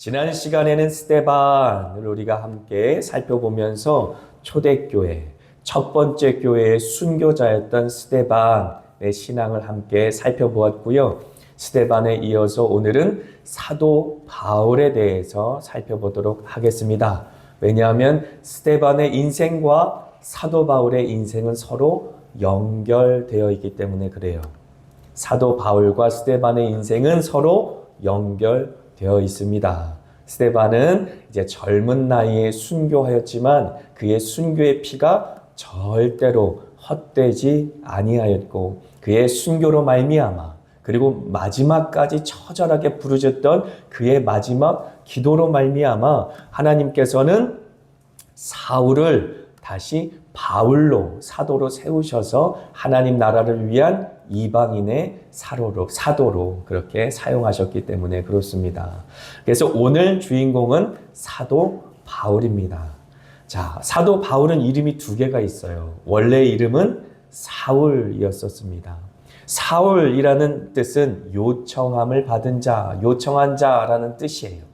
지난 시간에는 스데반을 우리가 함께 살펴보면서 초대교회, 첫 번째 교회의 순교자였던 스데반의 신앙을 함께 살펴보았고요. 스데반에 이어서 오늘은 사도 바울에 대해서 살펴보도록 하겠습니다. 왜냐하면 스데반의 인생과 사도 바울의 인생은 서로 연결되어 있기 때문에 그래요. 사도 바울과 스데반의 인생은 서로 연결되어 있습니다. 스데반은 이제 젊은 나이에 순교하였지만 그의 순교의 피가 절대로 헛되지 아니하였고 그의 순교로 말미암아 그리고 마지막까지 처절하게 부르짖던 그의 마지막 기도로 말미암아 하나님께서는 사울을 다시 바울로 사도로 세우셔서 하나님 나라를 위한 이방인의 사도로 그렇게 사용하셨기 때문에 그렇습니다. 그래서 오늘 주인공은 사도 바울입니다. 자, 사도 바울은 이름이 두 개가 있어요. 원래 이름은 사울이었었습니다. 사울이라는 뜻은 요청함을 받은 자, 요청한 자라는 뜻이에요.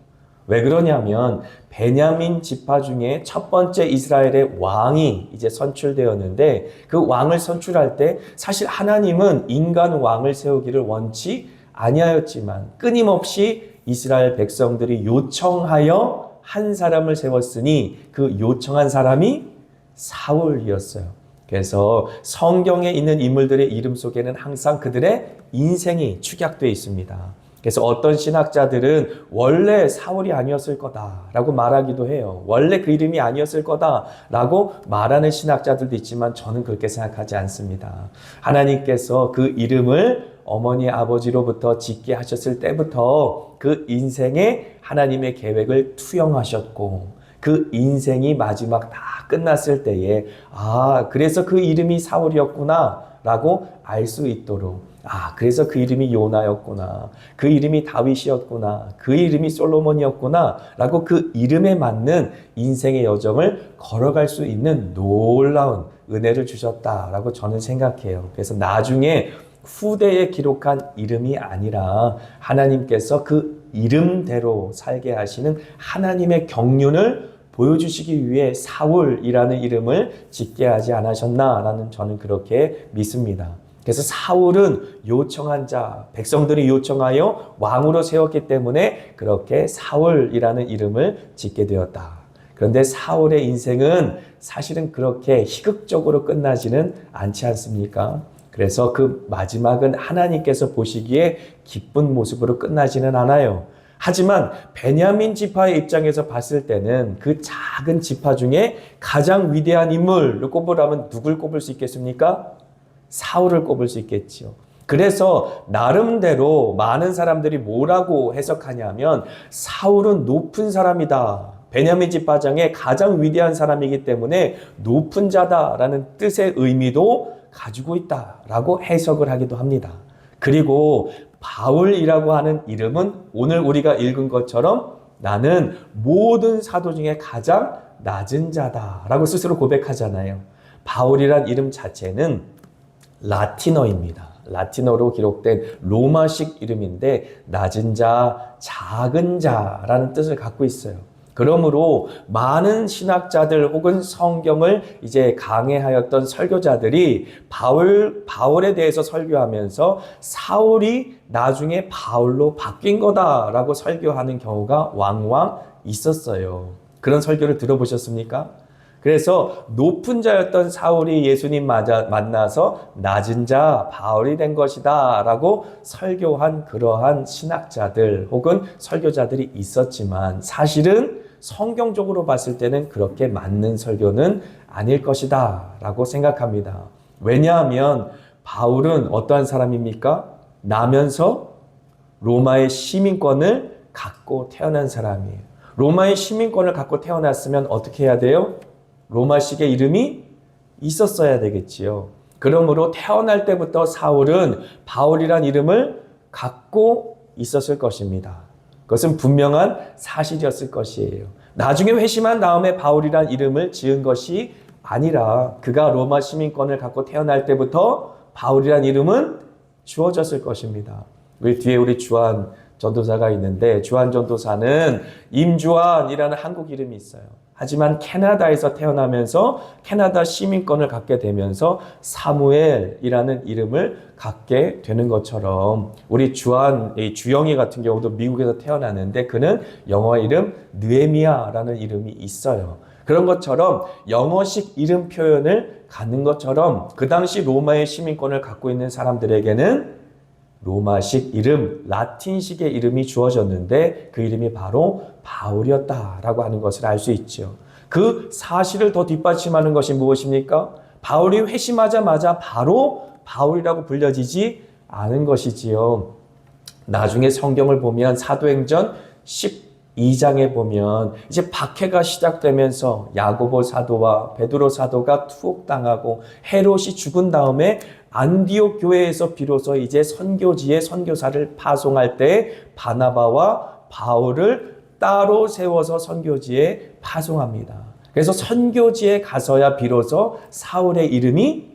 왜 그러냐면 베냐민 지파 중에 첫 번째 이스라엘의 왕이 이제 선출되었는데 그 왕을 선출할 때 사실 하나님은 인간 왕을 세우기를 원치 아니하였지만 끊임없이 이스라엘 백성들이 요청하여 한 사람을 세웠으니 그 요청한 사람이 사울이었어요. 그래서 성경에 있는 인물들의 이름 속에는 항상 그들의 인생이 축약되어 있습니다. 그래서 어떤 신학자들은 원래 사울이 아니었을 거다라고 말하기도 해요. 원래 그 이름이 아니었을 거다라고 말하는 신학자들도 있지만 저는 그렇게 생각하지 않습니다. 하나님께서 그 이름을 어머니 아버지로부터 짓게 하셨을 때부터 그 인생에 하나님의 계획을 투영하셨고 그 인생이 마지막 다 끝났을 때에 그래서 그 이름이 사울이었구나 라고 알 수 있도록 그래서 그 이름이 요나였구나. 그 이름이 다윗이었구나. 그 이름이 솔로몬이었구나. 라고 그 이름에 맞는 인생의 여정을 걸어갈 수 있는 놀라운 은혜를 주셨다라고 저는 생각해요. 그래서 나중에 후대에 기록한 이름이 아니라 하나님께서 그 이름대로 살게 하시는 하나님의 경륜을 보여주시기 위해 사울이라는 이름을 짓게 하지 않으셨나라는 저는 그렇게 믿습니다. 그래서 사울은 요청한 자, 백성들이 요청하여 왕으로 세웠기 때문에 그렇게 사울이라는 이름을 짓게 되었다. 그런데 사울의 인생은 사실은 그렇게 희극적으로 끝나지는 않지 않습니까? 그래서 그 마지막은 하나님께서 보시기에 기쁜 모습으로 끝나지는 않아요. 하지만 베냐민 지파의 입장에서 봤을 때는 그 작은 지파 중에 가장 위대한 인물을 꼽으라면 누굴 꼽을 수 있겠습니까? 사울을 꼽을 수 있겠죠. 그래서 나름대로 많은 사람들이 뭐라고 해석하냐면 사울은 높은 사람이다. 베냐민 지파장의 가장 위대한 사람이기 때문에 높은 자다라는 뜻의 의미도 가지고 있다라고 해석을 하기도 합니다. 그리고 바울이라고 하는 이름은 오늘 우리가 읽은 것처럼 나는 모든 사도 중에 가장 낮은 자다라고 스스로 고백하잖아요. 바울이란 이름 자체는 라틴어입니다. 라틴어로 기록된 로마식 이름인데 낮은 자, 작은 자라는 뜻을 갖고 있어요. 그러므로 많은 신학자들 혹은 성경을 이제 강해하였던 설교자들이 바울에 대해서 설교하면서 사울이 나중에 바울로 바뀐 거다라고 설교하는 경우가 왕왕 있었어요. 그런 설교를 들어보셨습니까? 그래서 높은 자였던 사울이 예수님 만나서 낮은 자 바울이 된 것이다 라고 설교한 그러한 신학자들 혹은 설교자들이 있었지만 사실은 성경적으로 봤을 때는 그렇게 맞는 설교는 아닐 것이다 라고 생각합니다. 왜냐하면 바울은 어떠한 사람입니까? 나면서 로마의 시민권을 갖고 태어난 사람이에요. 로마의 시민권을 갖고 태어났으면 어떻게 해야 돼요? 로마식의 이름이 있었어야 되겠지요. 그러므로 태어날 때부터 사울은 바울이란 이름을 갖고 있었을 것입니다. 그것은 분명한 사실이었을 것이에요. 나중에 회심한 다음에 바울이란 이름을 지은 것이 아니라 그가 로마 시민권을 갖고 태어날 때부터 바울이란 이름은 주어졌을 것입니다. 우리 뒤에 우리 주한 전도사가 있는데 주한 전도사는 임주환이라는 한국 이름이 있어요. 하지만 캐나다에서 태어나면서 캐나다 시민권을 갖게 되면서 사무엘이라는 이름을 갖게 되는 것처럼 우리 주영이 같은 경우도 미국에서 태어났는데 그는 영어 이름 느헤미야라는 이름이 있어요. 그런 것처럼 영어식 이름 표현을 갖는 것처럼 그 당시 로마의 시민권을 갖고 있는 사람들에게는 로마식 이름, 라틴식의 이름이 주어졌는데 그 이름이 바로 바울이었다라고 하는 것을 알 수 있죠. 그 사실을 더 뒷받침하는 것이 무엇입니까? 바울이 회심하자마자 바로 바울이라고 불려지지 않은 것이지요. 나중에 성경을 보면 사도행전 12장에 보면 이제 박해가 시작되면서 야고보 사도와 베드로 사도가 투옥당하고 헤롯이 죽은 다음에 안디옥 교회에서 비로소 이제 선교지에 선교사를 파송할 때 바나바와 바울을 따로 세워서 선교지에 파송합니다. 그래서 선교지에 가서야 비로소 사울의 이름이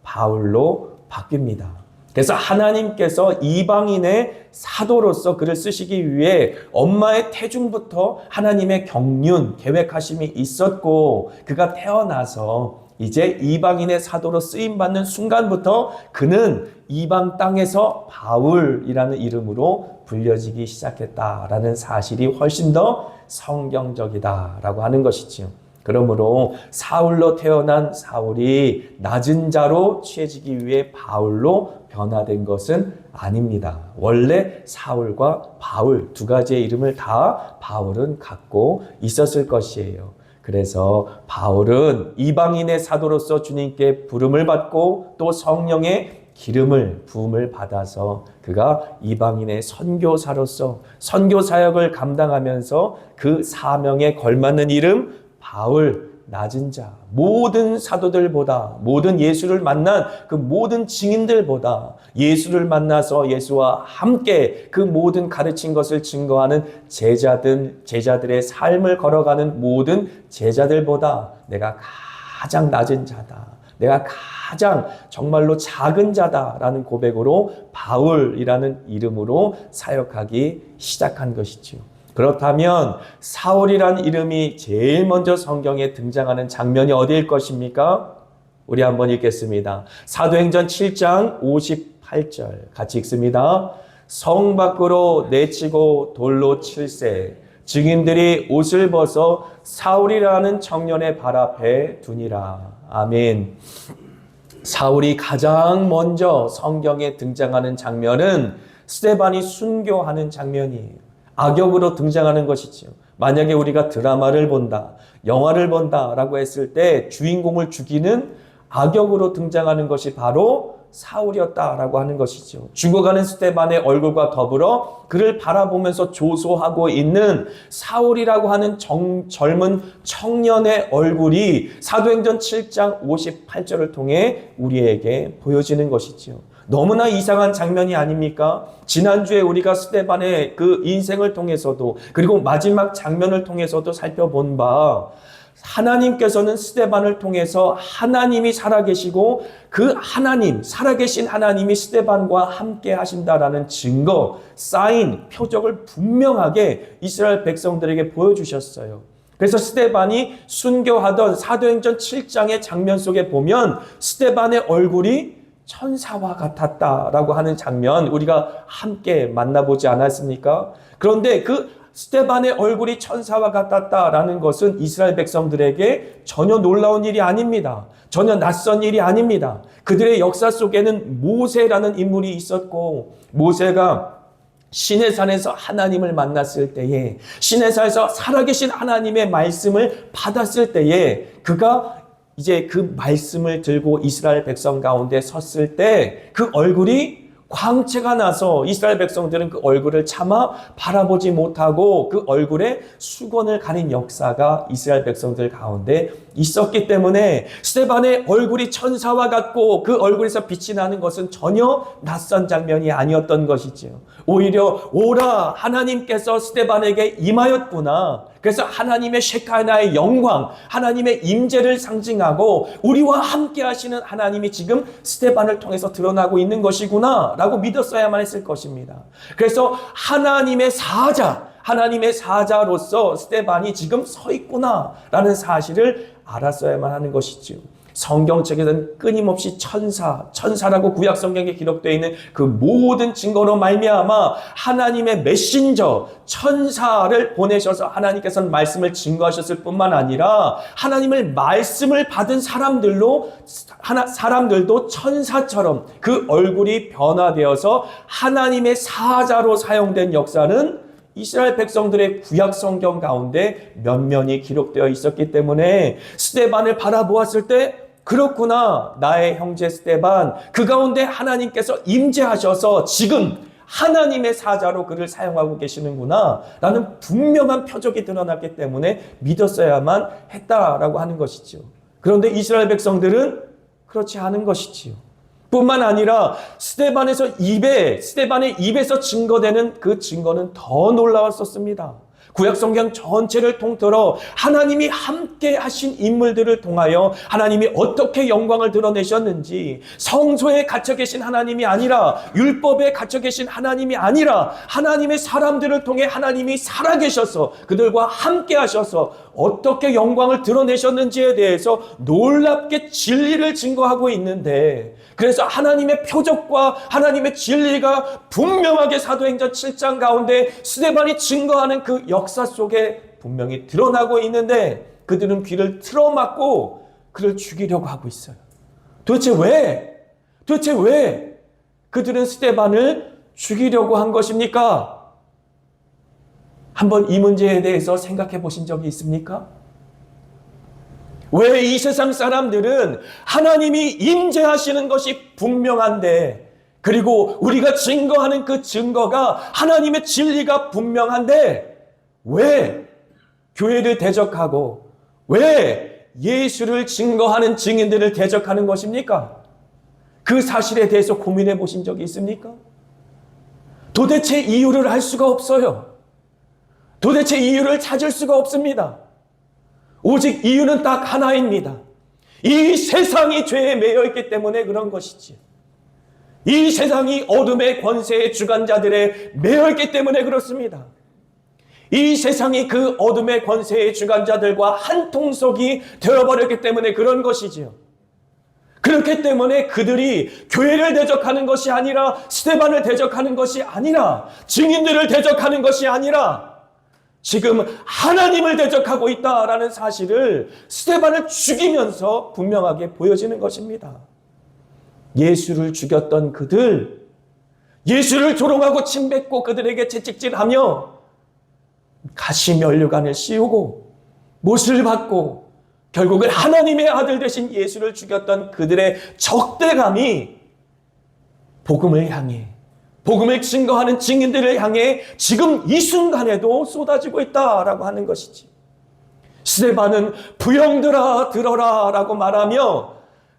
바울로 바뀝니다. 그래서 하나님께서 이방인의 사도로서 그를 쓰시기 위해 엄마의 태중부터 하나님의 경륜, 계획하심이 있었고 그가 태어나서 이제 이방인의 사도로 쓰임받는 순간부터 그는 이방 땅에서 바울이라는 이름으로 불려지기 시작했다라는 사실이 훨씬 더 성경적이다라고 하는 것이지요. 그러므로 사울로 태어난 사울이 낮은 자로 취해지기 위해 바울로 변화된 것은 아닙니다. 원래 사울과 바울 두 가지의 이름을 다 바울은 갖고 있었을 것이에요. 그래서 바울은 이방인의 사도로서 주님께 부름을 받고 또 성령의 부음을 받아서 그가 이방인의 선교사로서 선교 사역을 감당하면서 그 사명에 걸맞는 이름 바울, 낮은 자, 모든 사도들보다 모든 예수를 만난 그 모든 증인들보다 예수를 만나서 예수와 함께 그 모든 가르친 것을 증거하는 제자들의 삶을 걸어가는 모든 제자들보다 내가 가장 낮은 자다. 내가 가장 정말로 작은 자다라는 고백으로 바울이라는 이름으로 사역하기 시작한 것이지요. 그렇다면 사울이란 이름이 제일 먼저 성경에 등장하는 장면이 어디일 것입니까? 우리 한번 읽겠습니다. 사도행전 7장 58절 같이 읽습니다. 성 밖으로 내치고 돌로 칠세 증인들이 옷을 벗어 사울이라는 청년의 발 앞에 두니라. 아멘. 사울이 가장 먼저 성경에 등장하는 장면은 스데반이 순교하는 장면이에요. 악역으로 등장하는 것이지요. 만약에 우리가 드라마를 본다, 영화를 본다라고 했을 때 주인공을 죽이는 악역으로 등장하는 것이 바로 사울이었다라고 하는 것이죠. 죽어가는 스데반의 얼굴과 더불어 그를 바라보면서 조소하고 있는 사울이라고 하는 젊은 청년의 얼굴이 사도행전 7장 58절을 통해 우리에게 보여지는 것이지요. 너무나 이상한 장면이 아닙니까? 지난주에 우리가 스데반의 그 인생을 통해서도 그리고 마지막 장면을 통해서도 살펴본 바 하나님께서는 스데반을 통해서 하나님이 살아계시고 그 하나님, 살아계신 하나님이 스데반과 함께 하신다라는 증거, 사인, 표적을 분명하게 이스라엘 백성들에게 보여주셨어요. 그래서 스데반이 순교하던 사도행전 7장의 장면 속에 보면 스데반의 얼굴이 천사와 같았다라고 하는 장면 우리가 함께 만나보지 않았습니까? 그런데 그 스데반의 얼굴이 천사와 같았다라는 것은 이스라엘 백성들에게 전혀 놀라운 일이 아닙니다. 전혀 낯선 일이 아닙니다. 그들의 역사 속에는 모세라는 인물이 있었고 모세가 시내산에서 하나님을 만났을 때에 시내산에서 살아계신 하나님의 말씀을 받았을 때에 그가 이제 그 말씀을 들고 이스라엘 백성 가운데 섰을 때 그 얼굴이 광채가 나서 이스라엘 백성들은 그 얼굴을 차마 바라보지 못하고 그 얼굴에 수건을 가린 역사가 이스라엘 백성들 가운데 있었기 때문에 스데반의 얼굴이 천사와 같고 그 얼굴에서 빛이 나는 것은 전혀 낯선 장면이 아니었던 것이지요. 오히려 오라 하나님께서 스데반에게 임하였구나. 그래서 하나님의 셰카나의 영광, 하나님의 임재를 상징하고 우리와 함께 하시는 하나님이 지금 스데반을 통해서 드러나고 있는 것이구나 라고 믿었어야만 했을 것입니다. 그래서 하나님의 사자로서 스데반이 지금 서 있구나 라는 사실을 알았어야만 하는 것이죠. 성경책에서는 끊임없이 천사라고 구약 성경에 기록되어 있는 그 모든 증거로 말미암아 하나님의 메신저, 천사를 보내셔서 하나님께서는 말씀을 증거하셨을 뿐만 아니라 하나님의 말씀을 받은 사람들도 천사처럼 그 얼굴이 변화되어서 하나님의 사자로 사용된 역사는 이스라엘 백성들의 구약 성경 가운데 면면이 기록되어 있었기 때문에 스데반을 바라보았을 때 그렇구나, 나의 형제 스데반, 그 가운데 하나님께서 임재하셔서 지금 하나님의 사자로 그를 사용하고 계시는구나 라는 분명한 표적이 드러났기 때문에 믿었어야만 했다라고 하는 것이죠. 그런데 이스라엘 백성들은 그렇지 않은 것이지요. 뿐만 아니라 스데반의 입에서 증거되는 그 증거는 더 놀라웠었습니다. 구약 성경 전체를 통틀어 하나님이 함께 하신 인물들을 통하여 하나님이 어떻게 영광을 드러내셨는지, 성소에 갇혀 계신 하나님이 아니라, 율법에 갇혀 계신 하나님이 아니라 하나님의 사람들을 통해 하나님이 살아계셔서 그들과 함께 하셔서 어떻게 영광을 드러내셨는지에 대해서 놀랍게 진리를 증거하고 있는데, 그래서 하나님의 표적과 하나님의 진리가 분명하게 사도행전 7장 가운데 스데반이 증거하는 그 역사 속에 분명히 드러나고 있는데 그들은 귀를 틀어막고 그를 죽이려고 하고 있어요. 도대체 왜 그들은 스데반을 죽이려고 한 것입니까? 한번 이 문제에 대해서 생각해 보신 적이 있습니까? 왜 이 세상 사람들은 하나님이 임재하시는 것이 분명한데, 그리고 우리가 증거하는 그 증거가 하나님의 진리가 분명한데 왜 교회를 대적하고 왜 예수를 증거하는 증인들을 대적하는 것입니까? 그 사실에 대해서 고민해 보신 적이 있습니까? 도대체 이유를 알 수가 없어요. 도대체 이유를 찾을 수가 없습니다. 오직 이유는 딱 하나입니다. 이 세상이 죄에 매여 있기 때문에 그런 것이지. 이 세상이 어둠의 권세의 주관자들에 매여 있기 때문에 그렇습니다. 이 세상이 그 어둠의 권세의 주관자들과 한 통속이 되어버렸기 때문에 그런 것이지요. 그렇기 때문에 그들이 교회를 대적하는 것이 아니라, 스데반을 대적하는 것이 아니라, 증인들을 대적하는 것이 아니라 지금 하나님을 대적하고 있다라는 사실을 스데반을 죽이면서 분명하게 보여지는 것입니다. 예수를 죽였던 그들, 예수를 조롱하고 침뱉고 그들에게 채찍질하며 가시 면류관을 씌우고 못을 받고 결국은 하나님의 아들 되신 예수를 죽였던 그들의 적대감이 복음을 향해, 복음을 증거하는 증인들을 향해 지금 이 순간에도 쏟아지고 있다라고 하는 것이지. 스데반은 부형들아 들어라 라고 말하며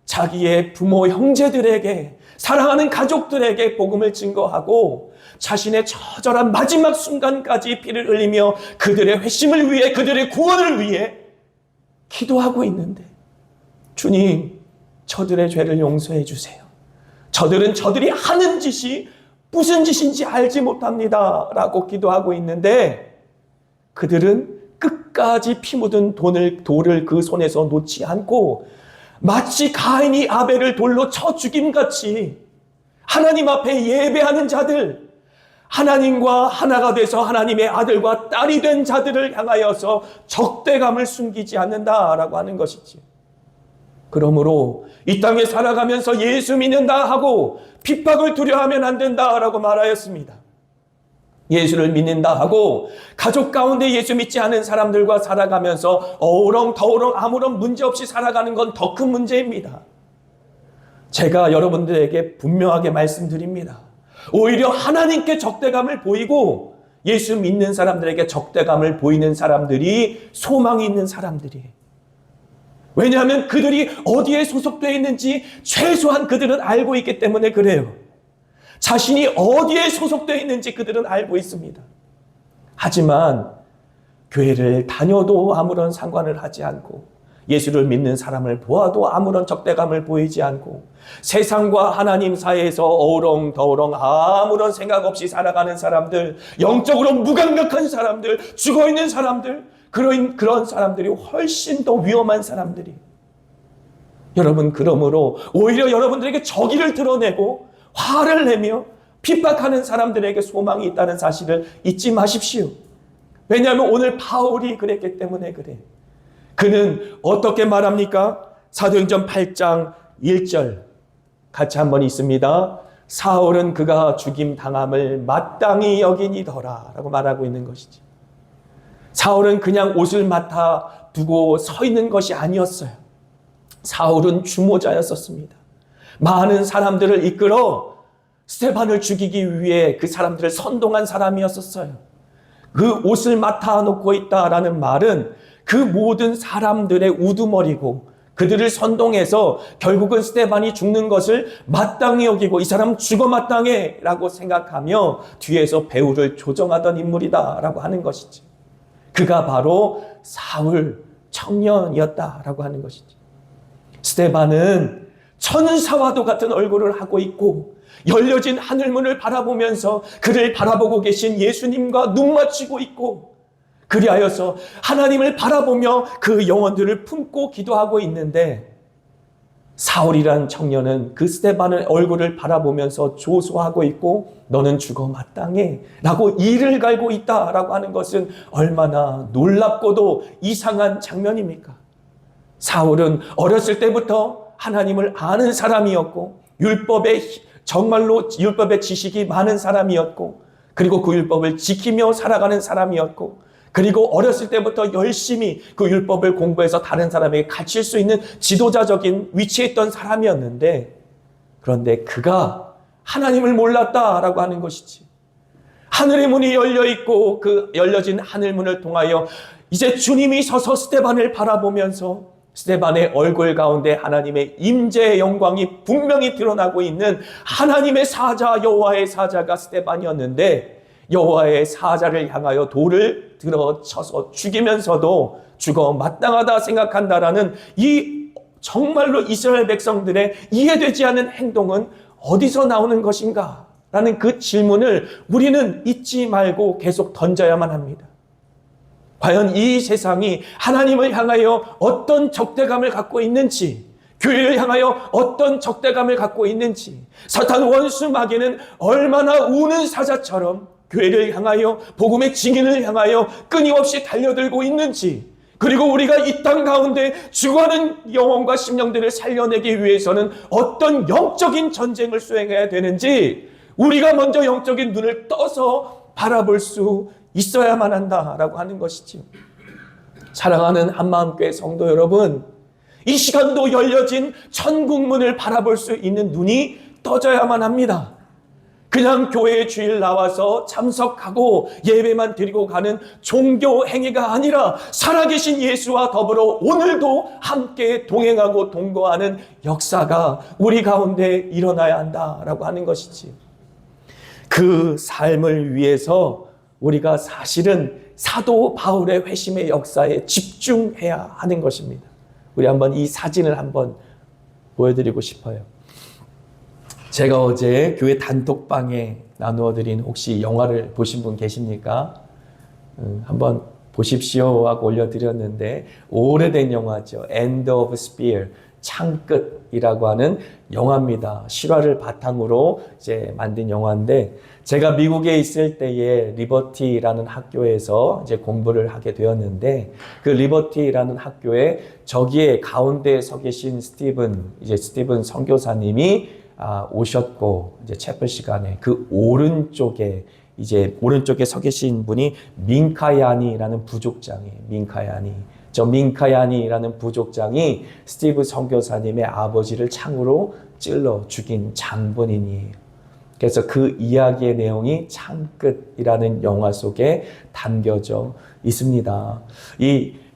자기의 부모 형제들에게, 사랑하는 가족들에게 복음을 증거하고 자신의 처절한 마지막 순간까지 피를 흘리며 그들의 회심을 위해, 그들의 구원을 위해 기도하고 있는데, 주님, 저들의 죄를 용서해 주세요. 저들은 저들이 하는 짓이 무슨 짓인지 알지 못합니다 라고 기도하고 있는데 그들은 끝까지 피 묻은 돌을 그 손에서 놓지 않고 마치 가인이 아벨을 돌로 쳐 죽임같이 하나님 앞에 예배하는 자들, 하나님과 하나가 돼서 하나님의 아들과 딸이 된 자들을 향하여서 적대감을 숨기지 않는다라고 하는 것이지. 그러므로 이 땅에 살아가면서 예수 믿는다 하고 핍박을 두려워하면 안 된다라고 말하였습니다. 예수를 믿는다 하고 가족 가운데 예수 믿지 않은 사람들과 살아가면서 어우렁더우렁 아무런 문제 없이 살아가는 건 더 큰 문제입니다. 제가 여러분들에게 분명하게 말씀드립니다. 오히려 하나님께 적대감을 보이고 예수 믿는 사람들에게 적대감을 보이는 사람들이 소망이 있는 사람들이에요. 왜냐하면 그들이 어디에 소속되어 있는지 최소한 그들은 알고 있기 때문에 그래요. 자신이 어디에 소속되어 있는지 그들은 알고 있습니다. 하지만 교회를 다녀도 아무런 상관을 하지 않고 예수를 믿는 사람을 보아도 아무런 적대감을 보이지 않고 세상과 하나님 사이에서 어우렁더우렁 아무런 생각 없이 살아가는 사람들, 영적으로 무감각한 사람들, 죽어있는 사람들, 그런 사람들이 훨씬 더 위험한 사람들이. 여러분, 그러므로 오히려 여러분들에게 적의를 드러내고 화를 내며 핍박하는 사람들에게 소망이 있다는 사실을 잊지 마십시오. 왜냐하면 오늘 바울이 그랬기 때문에 그래. 그는 어떻게 말합니까? 사도행전 8장 1절 같이 한번 있습니다. 사울은 그가 죽임 당함을 마땅히 여기니더라 라고 말하고 있는 것이지. 사울은 그냥 옷을 맡아 두고 서 있는 것이 아니었어요. 사울은 주모자였었습니다. 많은 사람들을 이끌어 스데반을 죽이기 위해 그 사람들을 선동한 사람이었었어요. 그 옷을 맡아 놓고 있다라는 말은 그 모든 사람들의 우두머리고 그들을 선동해서 결국은 스데반이 죽는 것을 마땅히 여기고 이 사람 죽어 마땅해 라고 생각하며 뒤에서 배후를 조정하던 인물이다 라고 하는 것이지. 그가 바로 사울 청년이었다라고 하는 것이지. 스데반은 천사와도 같은 얼굴을 하고 있고 열려진 하늘문을 바라보면서 그를 바라보고 계신 예수님과 눈 맞추고 있고 그리하여서 하나님을 바라보며 그 영혼들을 품고 기도하고 있는데 사울이란 청년은 그 스데반의 얼굴을 바라보면서 조소하고 있고 너는 죽어 마땅해 라고 이를 갈고 있다라고 하는 것은 얼마나 놀랍고도 이상한 장면입니까? 사울은 어렸을 때부터 하나님을 아는 사람이었고 정말로 율법의 지식이 많은 사람이었고 그리고 그 율법을 지키며 살아가는 사람이었고 그리고 어렸을 때부터 열심히 그 율법을 공부해서 다른 사람에게 가르칠 수 있는 지도자적인 위치에 있던 사람이었는데 그런데 그가 하나님을 몰랐다라고 하는 것이지. 하늘의 문이 열려 있고 그 열려진 하늘문을 통하여 이제 주님이 서서 스데반을 바라보면서 스데반의 얼굴 가운데 하나님의 임재의 영광이 분명히 드러나고 있는 하나님의 사자 여호와의 사자가 스데반이었는데 여호와의 사자를 향하여 돌을 들어쳐서 죽이면서도 죽어 마땅하다 생각한다라는 이 정말로 이스라엘 백성들의 이해되지 않는 행동은 어디서 나오는 것인가? 라는 그 질문을 우리는 잊지 말고 계속 던져야만 합니다. 과연 이 세상이 하나님을 향하여 어떤 적대감을 갖고 있는지, 교회를 향하여 어떤 적대감을 갖고 있는지, 사탄 원수 마귀는 얼마나 우는 사자처럼 교회를 향하여 복음의 증인을 향하여 끊임없이 달려들고 있는지, 그리고 우리가 이 땅 가운데 죽어가는 영혼과 심령들을 살려내기 위해서는 어떤 영적인 전쟁을 수행해야 되는지 우리가 먼저 영적인 눈을 떠서 바라볼 수 있어야만 한다라고 하는 것이지요. 사랑하는 한마음교회 성도 여러분, 이 시간도 열려진 천국문을 바라볼 수 있는 눈이 떠져야만 합니다. 그냥 교회에 주일 나와서 참석하고 예배만 드리고 가는 종교 행위가 아니라 살아계신 예수와 더불어 오늘도 함께 동행하고 동거하는 역사가 우리 가운데 일어나야 한다라고 하는 것이지. 그 삶을 위해서 우리가 사실은 사도 바울의 회심의 역사에 집중해야 하는 것입니다. 우리 한번 이 사진을 한번 보여드리고 싶어요. 제가 어제 교회 단톡방에 나누어드린 혹시 영화를 보신 분 계십니까? 한번 보십시오 하고 올려드렸는데 오래된 영화죠. End of Spear, 창끝이라고 하는 영화입니다. 실화를 바탕으로 이제 만든 영화인데 제가 미국에 있을 때에 리버티라는 학교에서 이제 공부를 하게 되었는데 그 리버티라는 학교에 저기에 가운데에 서 계신 스티븐 선교사님이 오셨고 이제 채플 시간에 그 오른쪽에 서 계신 분이 민카야니라는 부족장이에요. 저 민카야니라는 부족장이 스티브 선교사님의 아버지를 창으로 찔러 죽인 장본인이에요. 그래서 그 이야기의 내용이 창끝이라는 영화 속에 담겨져 있습니다.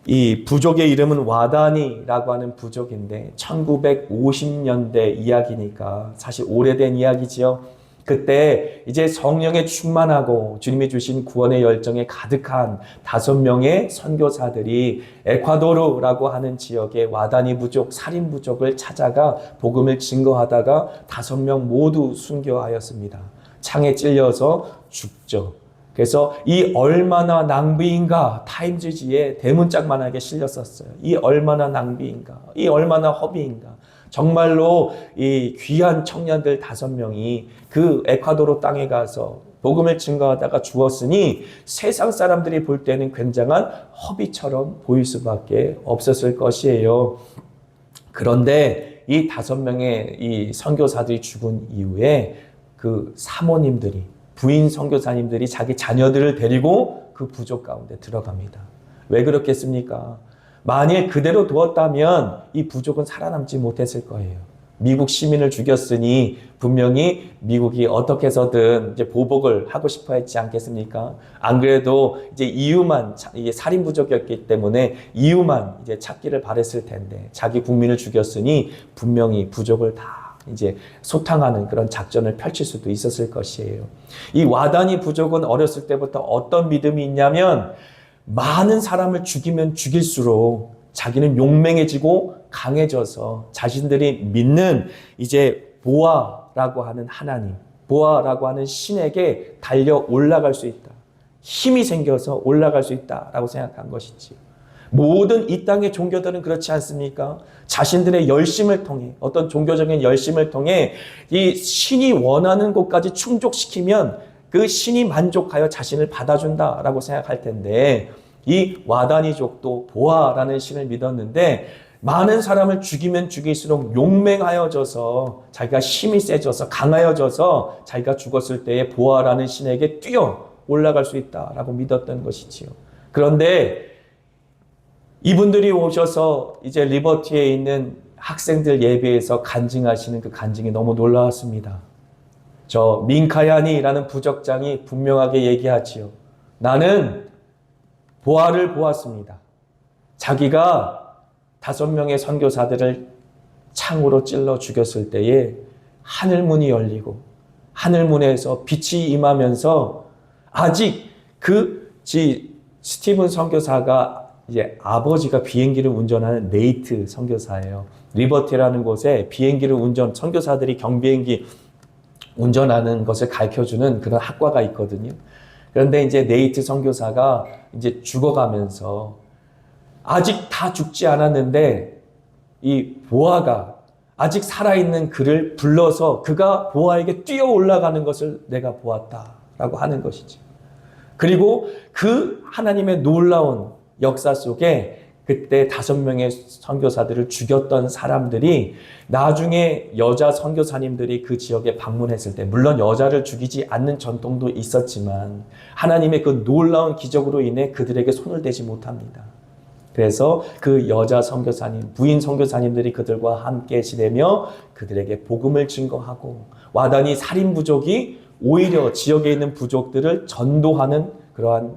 이 부족의 이름은 와다니라고 하는 부족인데 1950년대 이야기니까 사실 오래된 이야기지요. 그때 이제 성령에 충만하고 주님이 주신 구원의 열정에 가득한 5명의 선교사들이 에콰도르라고 하는 지역의 와다니 부족, 살인 부족을 찾아가 복음을 증거하다가 5명 모두 순교하였습니다. 창에 찔려서 죽죠. 그래서 이 얼마나 낭비인가 타임즈지에 대문짝만하게 실렸었어요. 이 얼마나 낭비인가, 이 얼마나 허비인가. 정말로 이 귀한 청년들 5명이 그 에콰도르 땅에 가서 복음을 증거하다가 죽었으니 세상 사람들이 볼 때는 굉장한 허비처럼 보일 수밖에 없었을 것이에요. 그런데 이 5명의 이 선교사들이 죽은 이후에 그 사모님들이, 부인 선교사님들이 자기 자녀들을 데리고 그 부족 가운데 들어갑니다. 왜 그렇겠습니까? 만일 그대로 두었다면 이 부족은 살아남지 못했을 거예요. 미국 시민을 죽였으니 분명히 미국이 어떻게 해서든 이제 보복을 하고 싶어 했지 않겠습니까? 안 그래도 이제 이유만, 이게 살인 부족이었기 때문에 이유만 이제 찾기를 바랬을 텐데 자기 국민을 죽였으니 분명히 부족을 다 이제 소탕하는 그런 작전을 펼칠 수도 있었을 것이에요. 이 와다니 부족은 어렸을 때부터 어떤 믿음이 있냐면 많은 사람을 죽이면 죽일수록 자기는 용맹해지고 강해져서 자신들이 믿는 이제 보아라고 하는 하나님, 보아라고 하는 신에게 달려 올라갈 수 있다. 힘이 생겨서 올라갈 수 있다라고 생각한 것이지. 모든 이 땅의 종교들은 그렇지 않습니까? 자신들의 열심을 통해, 어떤 종교적인 열심을 통해 이 신이 원하는 것까지 충족시키면 그 신이 만족하여 자신을 받아준다라고 생각할 텐데 이 와다니족도 보아라는 신을 믿었는데 많은 사람을 죽이면 죽일수록 용맹하여져서 자기가 힘이 세져서 강하여져서 자기가 죽었을 때에 보아라는 신에게 뛰어 올라갈 수 있다라고 믿었던 것이지요. 그런데 이분들이 오셔서 이제 리버티에 있는 학생들 예배에서 간증하시는 그 간증이 너무 놀라웠습니다. 저 민카야니라는 부적장이 분명하게 얘기하지요. 나는 보아를 보았습니다. 자기가 5명의 선교사들을 창으로 찔러 죽였을 때에 하늘문이 열리고 하늘문에서 빛이 임하면서 아직 스티븐 선교사가 이제 아버지가 비행기를 운전하는 네이트 선교사예요. 리버티라는 곳에 비행기를 선교사들이 경비행기 운전하는 것을 가르쳐주는 그런 학과가 있거든요. 그런데 이제 네이트 선교사가 이제 죽어가면서 아직 다 죽지 않았는데 이 보아가 아직 살아있는 그를 불러서 그가 보아에게 뛰어 올라가는 것을 내가 보았다라고 하는 것이죠. 그리고 그 하나님의 놀라운 역사 속에 그때 5명의 선교사들을 죽였던 사람들이 나중에 여자 선교사님들이 그 지역에 방문했을 때 물론 여자를 죽이지 않는 전통도 있었지만 하나님의 그 놀라운 기적으로 인해 그들에게 손을 대지 못합니다. 그래서 그 여자 선교사님, 부인 선교사님들이 그들과 함께 지내며 그들에게 복음을 증거하고 와다니 살인 부족이 오히려 지역에 있는 부족들을 전도하는 그러한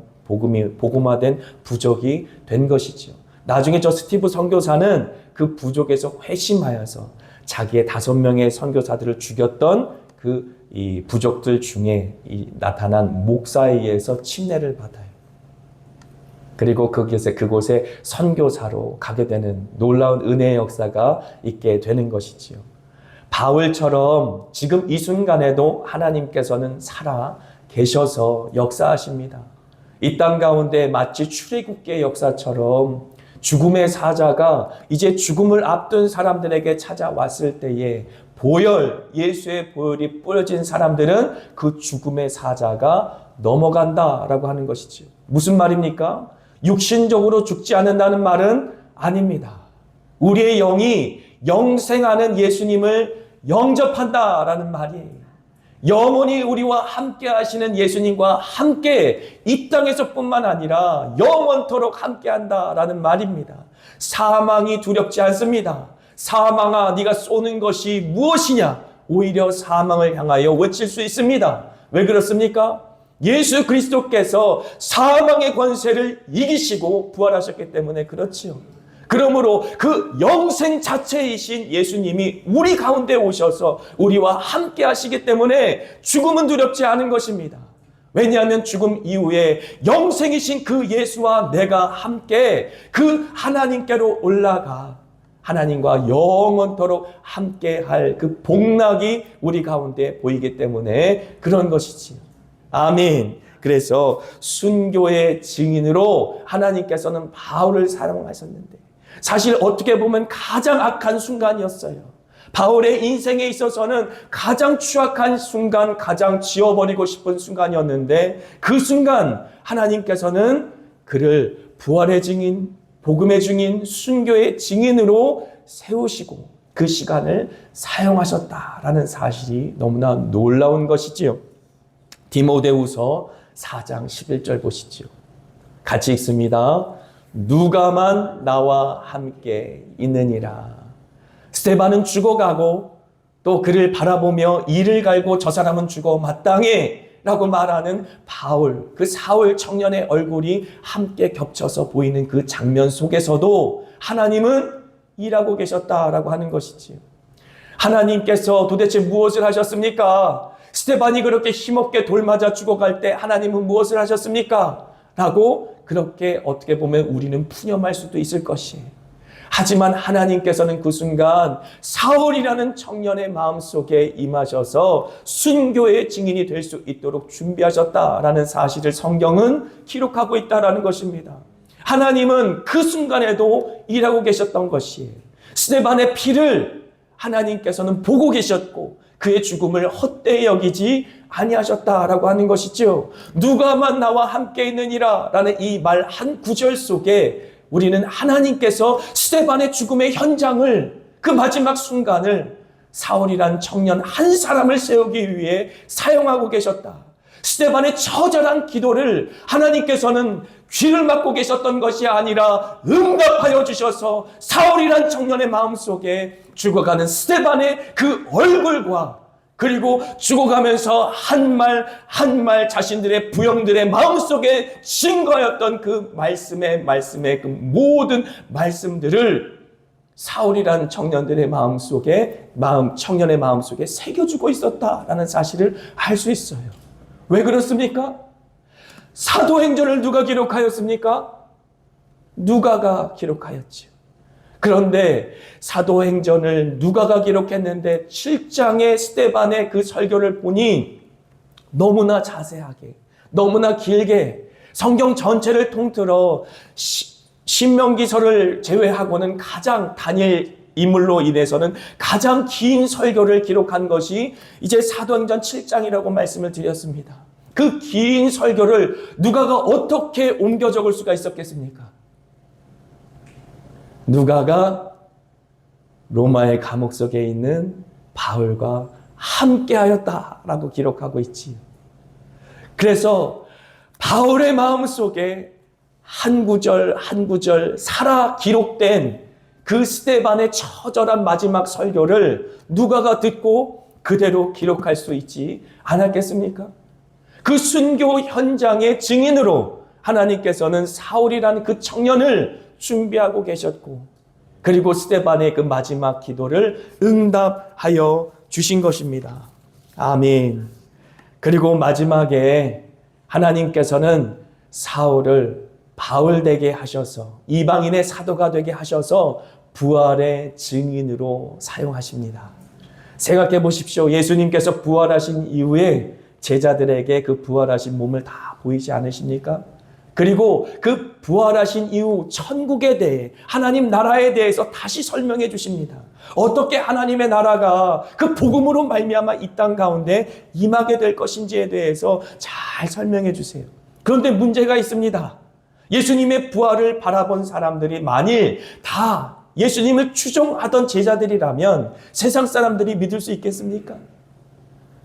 복음화된 부족이 된 것이죠. 나중에 저 스티브 선교사는 그 부족에서 회심하여서 자기의 5명의 선교사들을 죽였던 이 부족들 중에 나타난 목사에 의해서 침례를 받아요. 그리고 그곳에 선교사로 가게 되는 놀라운 은혜의 역사가 있게 되는 것이지요. 바울처럼 지금 이 순간에도 하나님께서는 살아 계셔서 역사하십니다. 이 땅 가운데 마치 출애굽기의 역사처럼 죽음의 사자가 이제 죽음을 앞둔 사람들에게 찾아왔을 때에 예수의 보혈이 뿌려진 사람들은 그 죽음의 사자가 넘어간다라고 하는 것이죠. 무슨 말입니까? 육신적으로 죽지 않는다는 말은 아닙니다. 우리의 영이 영생하는 예수님을 영접한다라는 말이에요. 영원히 우리와 함께 하시는 예수님과 함께 이 땅에서뿐만 아니라 영원토록 함께 한다라는 말입니다. 사망이 두렵지 않습니다. 사망아, 네가 쏘는 것이 무엇이냐? 오히려 사망을 향하여 외칠 수 있습니다. 왜 그렇습니까? 예수 그리스도께서 사망의 권세를 이기시고 부활하셨기 때문에 그렇지요. 그러므로 그 영생 자체이신 예수님이 우리 가운데 오셔서 우리와 함께 하시기 때문에 죽음은 두렵지 않은 것입니다. 왜냐하면 죽음 이후에 영생이신 그 예수와 내가 함께 그 하나님께로 올라가 하나님과 영원토록 함께할 그 복락이 우리 가운데 보이기 때문에 그런 것이지요. 아멘. 그래서 순교의 증인으로 하나님께서는 바울을 사용하셨는데 사실 어떻게 보면 가장 악한 순간이었어요. 바울의 인생에 있어서는 가장 추악한 순간, 가장 지워버리고 싶은 순간이었는데 그 순간 하나님께서는 그를 부활의 증인, 복음의 증인, 순교의 증인으로 세우시고 그 시간을 사용하셨다라는 사실이 너무나 놀라운 것이지요. 디모데후서 4장 11절 보시죠. 같이 읽습니다. 누가만 나와 함께 있느니라. 스데반은 죽어가고 또 그를 바라보며 이를 갈고 저 사람은 죽어 마땅해 라고 말하는 바울, 그 사울 청년의 얼굴이 함께 겹쳐서 보이는 그 장면 속에서도 하나님은 일하고 계셨다라고 하는 것이지요. 하나님께서 도대체 무엇을 하셨습니까? 스데반이 그렇게 힘없게 돌맞아 죽어갈 때 하나님은 무엇을 하셨습니까? 라고 그렇게 어떻게 보면 우리는 푸념할 수도 있을 것이에요. 하지만 하나님께서는 그 순간 사울이라는 청년의 마음속에 임하셔서 순교의 증인이 될 수 있도록 준비하셨다라는 사실을 성경은 기록하고 있다라는 것입니다. 하나님은 그 순간에도 일하고 계셨던 것이에요. 스데반의 피를 하나님께서는 보고 계셨고 그의 죽음을 헛되이 여기지 아니하셨다라고 하는 것이죠. 누가만 나와 함께 있느니라 라는 이 말 한 구절 속에 우리는 하나님께서 스데반의 죽음의 현장을, 그 마지막 순간을 사울이란 청년 한 사람을 세우기 위해 사용하고 계셨다. 스데반의 처절한 기도를 하나님께서는 귀를 막고 계셨던 것이 아니라 응답하여 주셔서 사울이란 청년의 마음속에 죽어가는 스데반의 그 얼굴과 그리고 죽어가면서 한 말 한 말 자신들의 부영들의 마음속에 증거였던 그 말씀의 그 모든 말씀들을 사울이라는 청년들의 청년의 마음속에 새겨주고 있었다라는 사실을 알 수 있어요. 왜 그렇습니까? 사도행전을 누가 기록하였습니까? 누가가 기록하였지요. 그런데 사도행전을 누가가 기록했는데 7장의 스데반의 그 설교를 보니 너무나 자세하게, 너무나 길게 성경 전체를 통틀어 신명기서를 제외하고는 가장 다니엘 인물로 인해서는 가장 긴 설교를 기록한 것이 이제 사도행전 7장이라고 말씀을 드렸습니다. 그 긴 설교를 누가가 어떻게 옮겨 적을 수가 있었겠습니까? 누가가 로마의 감옥 속에 있는 바울과 함께하였다라고 기록하고 있지요. 그래서 바울의 마음속에 한 구절 한 구절 살아 기록된 그 스데반의 처절한 마지막 설교를 누가가 듣고 그대로 기록할 수 있지 않았겠습니까? 그 순교 현장의 증인으로 하나님께서는 사울이라는 그 청년을 준비하고 계셨고 그리고 스데반의 그 마지막 기도를 응답하여 주신 것입니다. 아멘. 그리고 마지막에 하나님께서는 사울을 바울 되게 하셔서 이방인의 사도가 되게 하셔서 부활의 증인으로 사용하십니다. 생각해 보십시오. 예수님께서 부활하신 이후에 제자들에게 그 부활하신 몸을 다 보이지 않으십니까? 그리고 그 부활하신 이후 천국에 대해 하나님 나라에 대해서 다시 설명해 주십니다. 어떻게 하나님의 나라가 그 복음으로 말미암아 이 땅 가운데 임하게 될 것인지에 대해서 잘 설명해 주세요. 그런데 문제가 있습니다. 예수님의 부활을 바라본 사람들이 만일 다 예수님을 추종하던 제자들이라면 세상 사람들이 믿을 수 있겠습니까?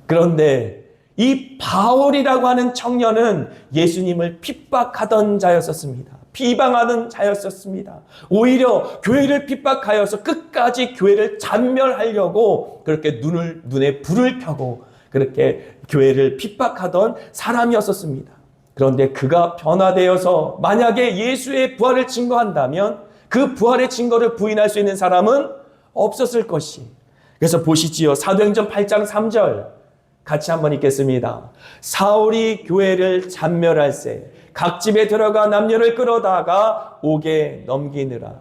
그런데 이 바울이라고 하는 청년은 예수님을 핍박하던 자였었습니다. 비방하는 자였었습니다. 오히려 교회를 핍박하여서 끝까지 교회를 잔멸하려고 그렇게 눈에 불을 켜고 그렇게 교회를 핍박하던 사람이었었습니다. 그런데 그가 변화되어서 만약에 예수의 부활을 증거한다면 그 부활의 증거를 부인할 수 있는 사람은 없었을 것이. 그래서 보시지요. 사도행전 8장 3절 같이 한번 읽겠습니다. 사울이 교회를 잔멸할세 각 집에 들어가 남녀를 끌어다가 옥에 넘기느라.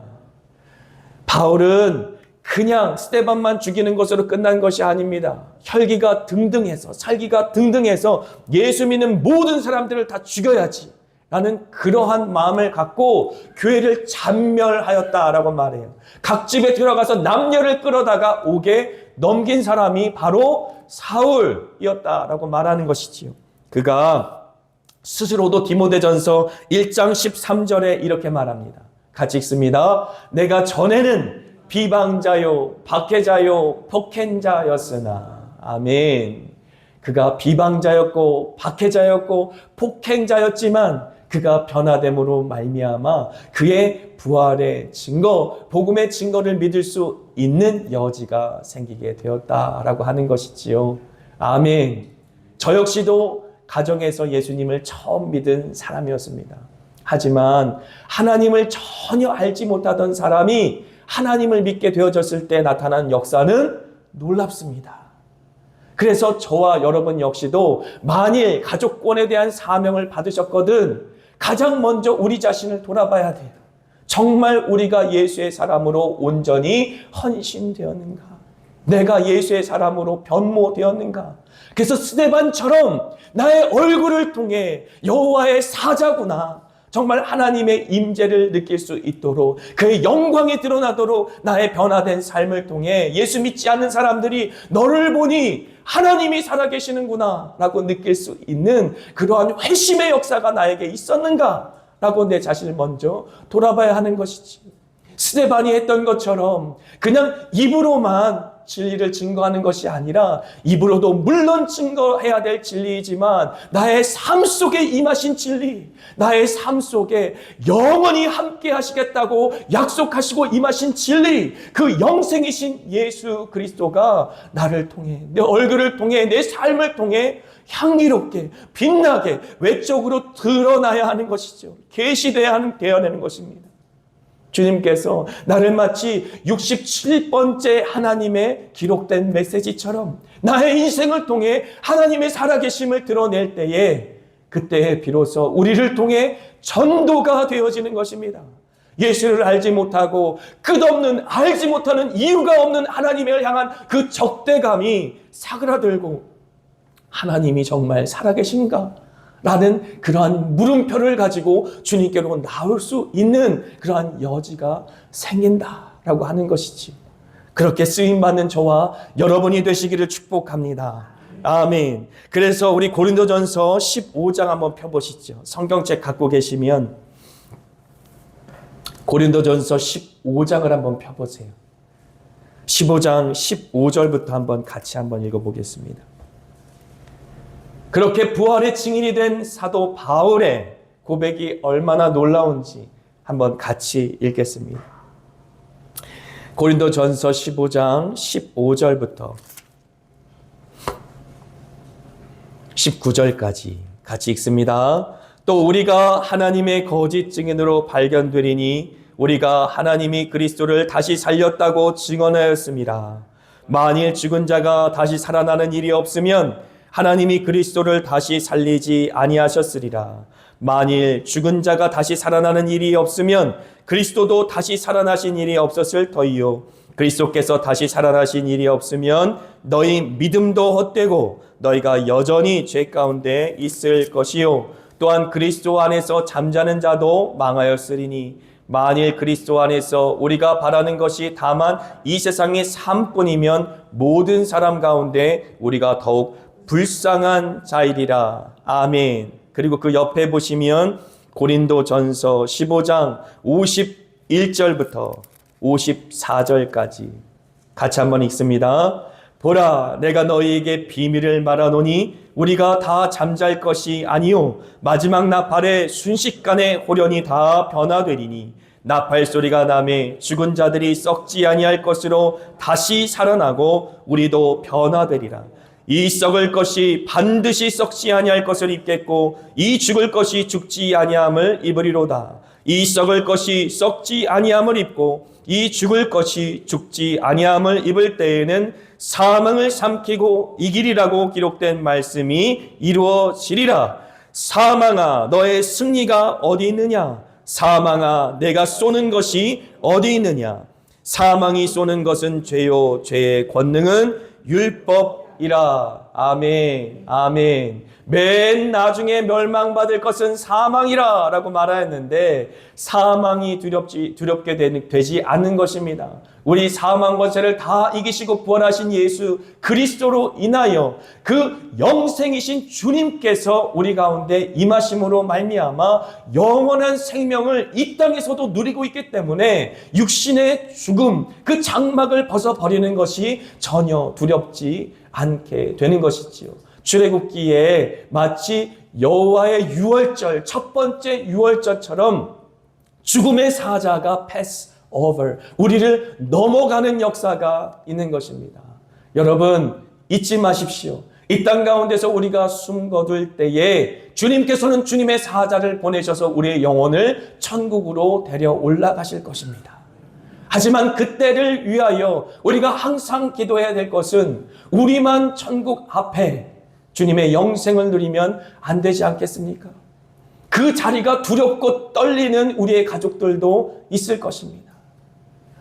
바울은 그냥 스데반만 죽이는 것으로 끝난 것이 아닙니다. 혈기가 등등해서 살기가 등등해서 예수 믿는 모든 사람들을 다 죽여야지 라는 그러한 마음을 갖고 교회를 잔멸하였다라고 말해요. 각 집에 들어가서 남녀를 끌어다가 옥에 넘긴 사람이 바로 사울이었다라고 말하는 것이지요. 그가 스스로도 디모데전서 1장 13절에 이렇게 말합니다. 같이 읽습니다. 내가 전에는 비방자요 박해자요 폭행자였으나. 아멘. 그가 비방자였고 박해자였고 폭행자였지만 그가 변화됨으로 말미암아 그의 부활의 증거, 복음의 증거를 믿을 수 있는 여지가 생기게 되었다라고 하는 것이지요. 아멘. 저 역시도 가정에서 예수님을 처음 믿은 사람이었습니다. 하지만 하나님을 전혀 알지 못하던 사람이 하나님을 믿게 되어졌을 때 나타난 역사는 놀랍습니다. 그래서 저와 여러분 역시도 만일 가족권에 대한 사명을 받으셨거든 가장 먼저 우리 자신을 돌아봐야 돼요. 정말 우리가 예수의 사람으로 온전히 헌신되었는가? 내가 예수의 사람으로 변모되었는가? 그래서 스데반처럼 나의 얼굴을 통해 여호와의 사자구나, 정말 하나님의 임재를 느낄 수 있도록 그의 영광이 드러나도록 나의 변화된 삶을 통해 예수 믿지 않는 사람들이 너를 보니 하나님이 살아계시는구나 라고 느낄 수 있는 그러한 회심의 역사가 나에게 있었는가 라고 내 자신을 먼저 돌아봐야 하는 것이지. 스데반이 했던 것처럼 그냥 입으로만 진리를 증거하는 것이 아니라 입으로도 물론 증거해야 될 진리이지만 나의 삶 속에 임하신 진리, 나의 삶 속에 영원히 함께 하시겠다고 약속하시고 임하신 진리, 그 영생이신 예수 그리스도가 나를 통해, 내 얼굴을 통해, 내 삶을 통해 향기롭게 빛나게 외적으로 드러나야 하는 것이죠. 계시되어야 되는 것입니다. 주님께서 나를 마치 67번째 하나님의 기록된 메시지처럼 나의 인생을 통해 하나님의 살아계심을 드러낼 때에 그때 비로소 우리를 통해 전도가 되어지는 것입니다. 예수를 알지 못하고 끝없는 알지 못하는 이유가 없는 하나님을 향한 그 적대감이 사그라들고 하나님이 정말 살아계신가? 라는 그러한 물음표를 가지고 주님께로 나올 수 있는 그러한 여지가 생긴다라고 하는 것이지. 그렇게 쓰임받는 저와 여러분이 되시기를 축복합니다. 아멘. 그래서 우리 고린도전서 15장 한번 펴보시죠. 성경책 갖고 계시면 고린도전서 15장을 한번 펴보세요. 15장 15절부터 한번 같이 한번 읽어보겠습니다. 그렇게 부활의 증인이 된 사도 바울의 고백이 얼마나 놀라운지 한번 같이 읽겠습니다. 고린도전서 15장 15절부터 19절까지 같이 읽습니다. 또 우리가 하나님의 거짓 증인으로 발견되리니 우리가 하나님이 그리스도를 다시 살렸다고 증언하였습니다. 만일 죽은 자가 다시 살아나는 일이 없으면 하나님이 그리스도를 다시 살리지 아니하셨으리라. 만일 죽은 자가 다시 살아나는 일이 없으면 그리스도도 다시 살아나신 일이 없었을 터이요. 그리스도께서 다시 살아나신 일이 없으면 너희 믿음도 헛되고 너희가 여전히 죄 가운데 있을 것이요. 또한 그리스도 안에서 잠자는 자도 망하였으리니 만일 그리스도 안에서 우리가 바라는 것이 다만 이 세상의 삶뿐이면 모든 사람 가운데 우리가 더욱 불쌍한 자이리라. 아멘. 그리고 그 옆에 보시면 고린도전서 15장 51절부터 54절까지 같이 한번 읽습니다. 보라, 내가 너희에게 비밀을 말하노니 우리가 다 잠잘 것이 아니요 마지막 나팔에 순식간에 호련히 다 변화되리니 나팔 소리가 나매 죽은 자들이 썩지 아니할 것으로 다시 살아나고 우리도 변화되리라. 이 썩을 것이 반드시 썩지 아니할 것을 입겠고 이 죽을 것이 죽지 아니함을 입으리로다. 이 썩을 것이 썩지 아니함을 입고 이 죽을 것이 죽지 아니함을 입을 때에는 사망을 삼키고 이기리라고 기록된 말씀이 이루어지리라. 사망아 너의 승리가 어디 있느냐? 사망아 내가 쏘는 것이 어디 있느냐? 사망이 쏘는 것은 죄요 죄의 권능은 율법이라. 아멘 아멘. 맨 나중에 멸망받을 것은 사망이라 라고 말하였는데 사망이 두렵게 되지 않는 것입니다. 우리 사망과 죄를 다 이기시고 부활하신 예수 그리스도로 인하여 그 영생이신 주님께서 우리 가운데 임하심으로 말미암아 영원한 생명을 이 땅에서도 누리고 있기 때문에 육신의 죽음, 그 장막을 벗어버리는 것이 전혀 두렵지 않게 되는 것이지요. 출애굽기에 마치 여호와의 유월절, 첫 번째 유월절처럼 죽음의 사자가 pass over, 우리를 넘어가는 역사가 있는 것입니다. 여러분 잊지 마십시오. 이 땅 가운데서 우리가 숨 거둘 때에 주님께서는 주님의 사자를 보내셔서 우리의 영혼을 천국으로 데려 올라가실 것입니다. 하지만 그때를 위하여 우리가 항상 기도해야 될 것은 우리만 천국 앞에 주님의 영생을 누리면 안 되지 않겠습니까? 그 자리가 두렵고 떨리는 우리의 가족들도 있을 것입니다.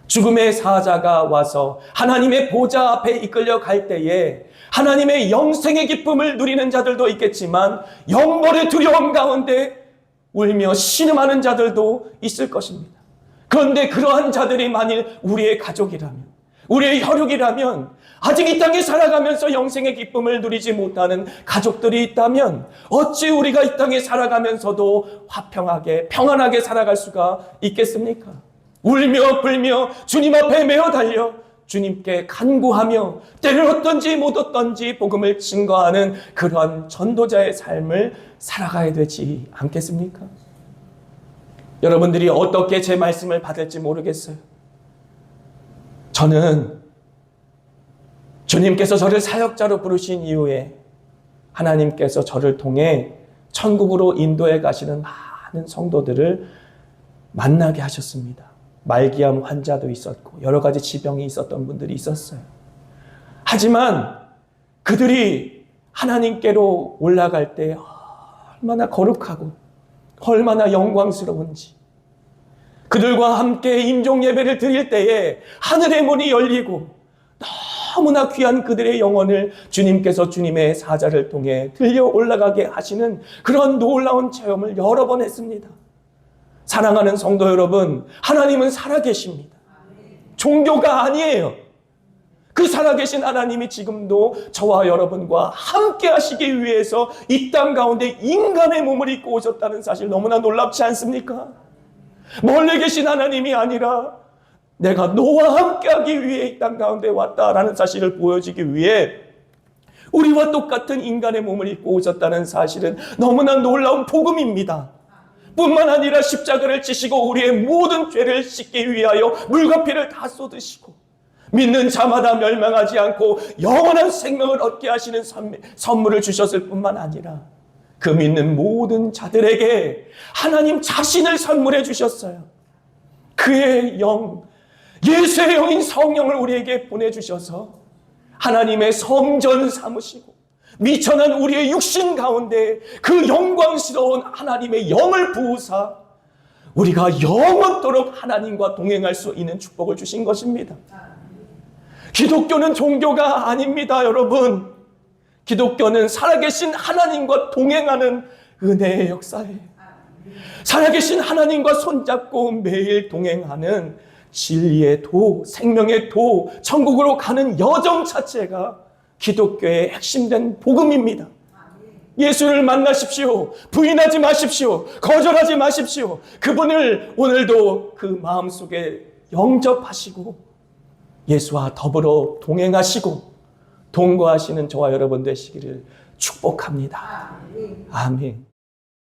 죽음의 사자가 와서 하나님의 보좌 앞에 이끌려 갈 때에 하나님의 영생의 기쁨을 누리는 자들도 있겠지만 영벌의 두려움 가운데 울며 신음하는 자들도 있을 것입니다. 그런데 그러한 자들이 만일 우리의 가족이라면, 우리의 혈육이라면, 아직 이 땅에 살아가면서 영생의 기쁨을 누리지 못하는 가족들이 있다면 어찌 우리가 이 땅에 살아가면서도 화평하게 평안하게 살아갈 수가 있겠습니까? 울며 불며 주님 앞에 메어 달려 주님께 간구하며 때를 얻든지 못 얻든지 복음을 증거하는 그러한 전도자의 삶을 살아가야 되지 않겠습니까? 여러분들이 어떻게 제 말씀을 받을지 모르겠어요. 저는 주님께서 저를 사역자로 부르신 이후에 하나님께서 저를 통해 천국으로 인도해 가시는 많은 성도들을 만나게 하셨습니다. 말기암 환자도 있었고 여러 가지 지병이 있었던 분들이 있었어요. 하지만 그들이 하나님께로 올라갈 때 얼마나 거룩하고 얼마나 영광스러운지, 그들과 함께 임종 예배를 드릴 때에 하늘의 문이 열리고 너무나 귀한 그들의 영혼을 주님께서 주님의 사자를 통해 들려 올라가게 하시는 그런 놀라운 체험을 여러 번 했습니다. 사랑하는 성도 여러분, 하나님은 살아계십니다. 종교가 아니에요. 그 살아계신 하나님이 지금도 저와 여러분과 함께 하시기 위해서 이 땅 가운데 인간의 몸을 입고 오셨다는 사실 너무나 놀랍지 않습니까? 멀리 계신 하나님이 아니라 내가 너와 함께하기 위해 이 땅 가운데 왔다라는 사실을 보여주기 위해 우리와 똑같은 인간의 몸을 입고 오셨다는 사실은 너무나 놀라운 복음입니다. 뿐만 아니라 십자가를 지시고 우리의 모든 죄를 씻기 위하여 물과 피를 다 쏟으시고 믿는 자마다 멸망하지 않고 영원한 생명을 얻게 하시는 선물을 주셨을 뿐만 아니라 그 믿는 모든 자들에게 하나님 자신을 선물해 주셨어요. 그의 영, 예수의 영인 성령을 우리에게 보내주셔서 하나님의 성전 삼으시고 미천한 우리의 육신 가운데 그 영광스러운 하나님의 영을 부으사 우리가 영원토록 하나님과 동행할 수 있는 축복을 주신 것입니다. 기독교는 종교가 아닙니다, 여러분. 기독교는 살아계신 하나님과 동행하는 은혜의 역사예요. 살아계신 하나님과 손잡고 매일 동행하는 진리의 도, 생명의 도, 천국으로 가는 여정 자체가 기독교의 핵심된 복음입니다. 예수를 만나십시오. 부인하지 마십시오. 거절하지 마십시오. 그분을 오늘도 그 마음속에 영접하시고 예수와 더불어 동행하시고 동거하시는 저와 여러분 되시기를 축복합니다. 아멘.